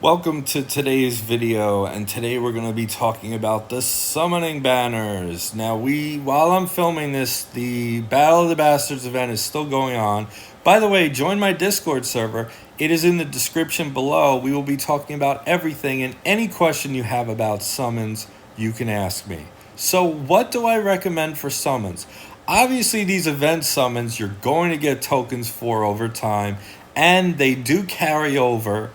Welcome to today's video, and today we're going to be talking about the summoning banners. Now, while I'm filming this, the Battle of the Bastards event is still going on. By the way, join my Discord server. It is in the description below. We will be talking about everything, and any question you have about summons, you can ask me. So, what do I recommend for summons? Obviously, these event summons, you're going to get tokens for over time, and they do carry over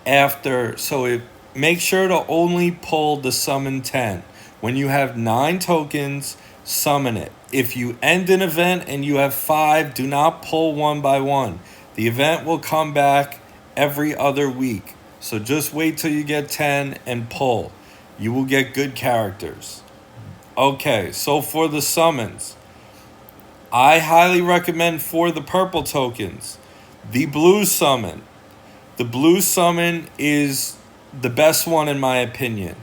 after, so make sure to only pull the summon 10. When you have 9 tokens, summon it. If you end an event and you have 5, do not pull one by one. The event will come back every other week, so just wait till you get 10 and pull. You will get good characters. Okay, so for the summons, I highly recommend for the purple tokens the blue summon. The blue summon is the best one in my opinion.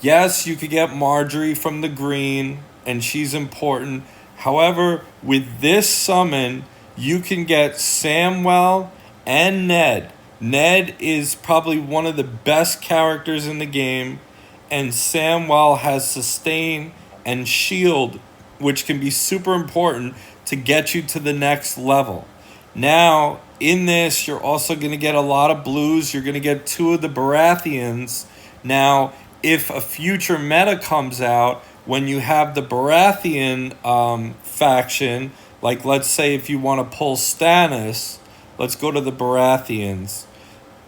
Yes, you could get Marjorie from the green, and she's important. However, with this summon, you can get Samwell and Ned. Ned is probably one of the best characters in the game, and Samwell has sustain and shield, which can be super important to get you to the next level. Now, in this, you're also going to get a lot of blues. You're going to get 2 of the Baratheons. Now, if a future meta comes out, when you have the Baratheon faction, like let's say if you want to pull Stannis, let's go to the Baratheons.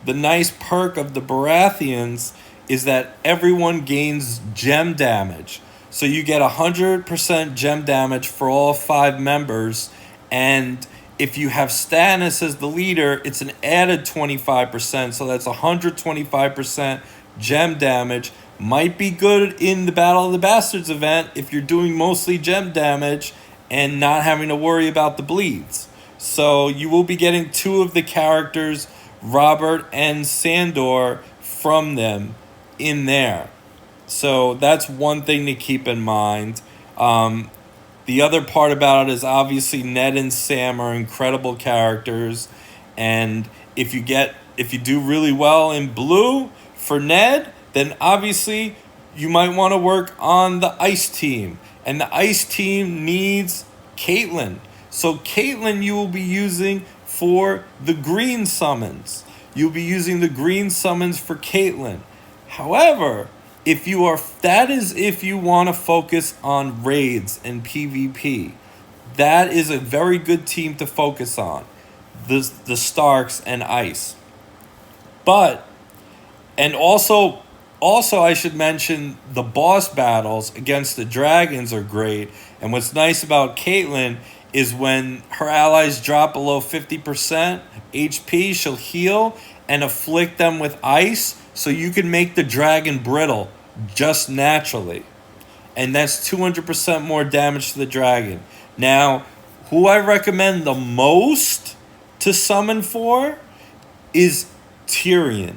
The nice perk of the Baratheons is that everyone gains gem damage. So you get 100% gem damage for all 5 members, and if you have Stannis as the leader, it's an added 25%, so that's 125% gem damage. Might be good in the Battle of the Bastards event if you're doing mostly gem damage and not having to worry about the bleeds. So you will be getting 2 of the characters, Robert and Sandor, from them in there. So that's one thing to keep in mind. The other part about it is obviously Ned and Sam are incredible characters, and if you do really well in blue for Ned, then obviously you might want to work on the ice team, and the ice team needs Caitlyn. So Caitlyn you will be using for the green summons. You'll be using the green summons for Caitlyn. However, if you want to focus on raids and PvP, that is a very good team to focus on. The Starks and Ice. And also I should mention the boss battles against the dragons are great. And what's nice about Caitlyn is when her allies drop below 50% HP, she'll heal and afflict them with ice, so you can make the dragon brittle just naturally. And that's 200% more damage to the dragon. Now, who I recommend the most to summon for is Tyrion.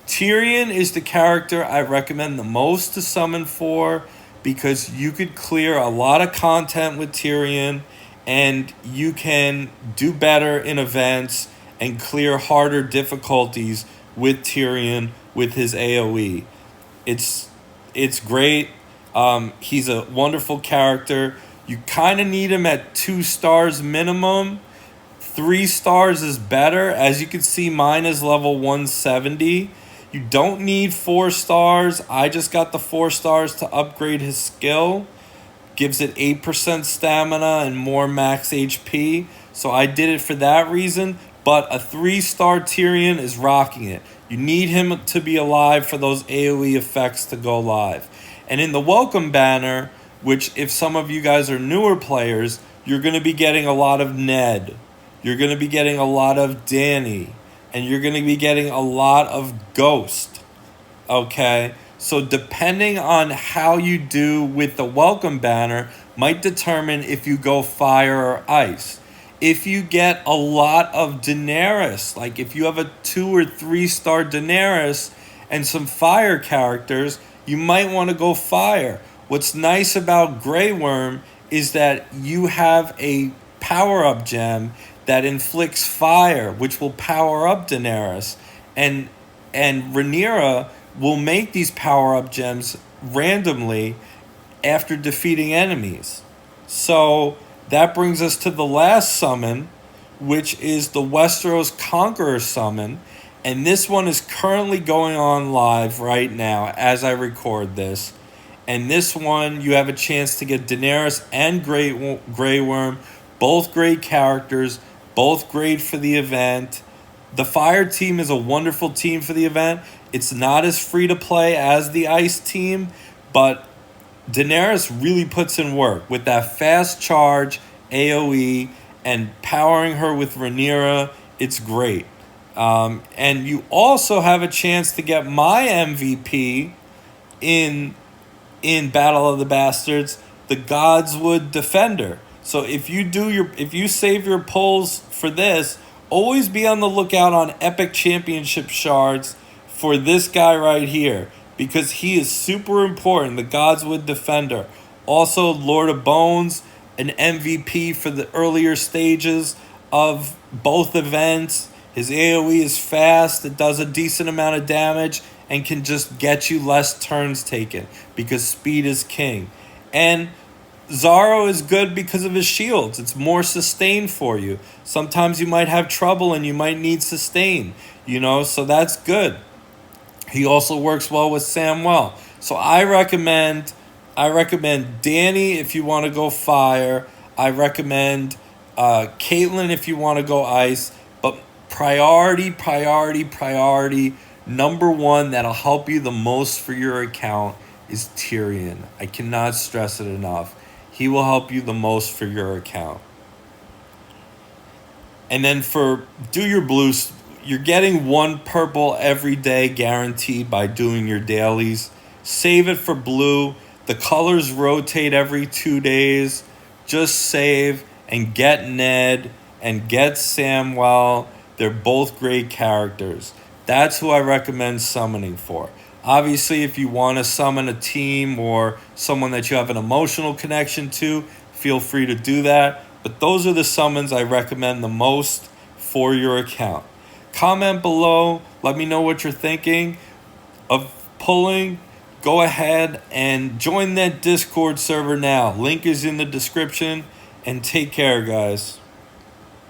Tyrion is the character I recommend the most to summon for, because you could clear a lot of content with Tyrion, and you can do better in events and clear harder difficulties with Tyrion with his AoE. It's great. He's a wonderful character. You kind of need him at 2 stars minimum. 3 stars is better. As you can see, mine is level 170. You don't need 4 stars. I just got the 4 stars to upgrade his skill. Gives it 8% stamina and more max HP. So I did it for that reason. But a 3-star Tyrion is rocking it. You need him to be alive for those AoE effects to go live. And in the welcome banner, which if some of you guys are newer players, you're going to be getting a lot of Ned. You're going to be getting a lot of Dany. And you're going to be getting a lot of Ghost. Okay? So depending on how you do with the welcome banner might determine if you go fire or ice. If you get a lot of Daenerys, like if you have a 2 or 3 star Daenerys and some fire characters, you might want to go fire. What's nice about Grey Worm is that you have a power-up gem that inflicts fire, which will power up Daenerys. And And Rhaenyra will make these power-up gems randomly after defeating enemies. So that brings us to the last summon, which is the Westeros Conqueror summon. And this one is currently going on live right now as I record this. And this one, you have a chance to get Daenerys and Grey Worm, both great characters, both great for the event. The Fire team is a wonderful team for the event. It's not as free to play as the Ice team, but Daenerys really puts in work with that fast charge AoE and powering her with Rhaenyra. It's great. And you also have a chance to get my MVP in Battle of the Bastards, the Godswood Defender. So if you save your pulls for this, always be on the lookout on Epic Championship shards for this guy right here, because he is super important, the Godswood Defender. Also, Lord of Bones, an MVP for the earlier stages of both events. His AoE is fast, it does a decent amount of damage, and can just get you less turns taken, because speed is king. And Zaro is good because of his shields. It's more sustain for you. Sometimes you might have trouble and you might need sustain, so that's good. He also works well with Samwell. So I recommend Dany if you want to go fire. I recommend Caitlyn if you want to go ice. But priority, number one that'll help you the most for your account is Tyrion. I cannot stress it enough. He will help you the most for your account. And then do your blues. You're getting 1 purple every day guaranteed by doing your dailies. Save it for blue. The colors rotate every 2 days. Just save and get Ned and get Samwell. They're both great characters. That's who I recommend summoning for. Obviously, if you want to summon a team or someone that you have an emotional connection to, feel free to do that. But those are the summons I recommend the most for your account. Comment below. Let me know what you're thinking of pulling. Go ahead and join that Discord server now. Link is in the description. And take care, guys.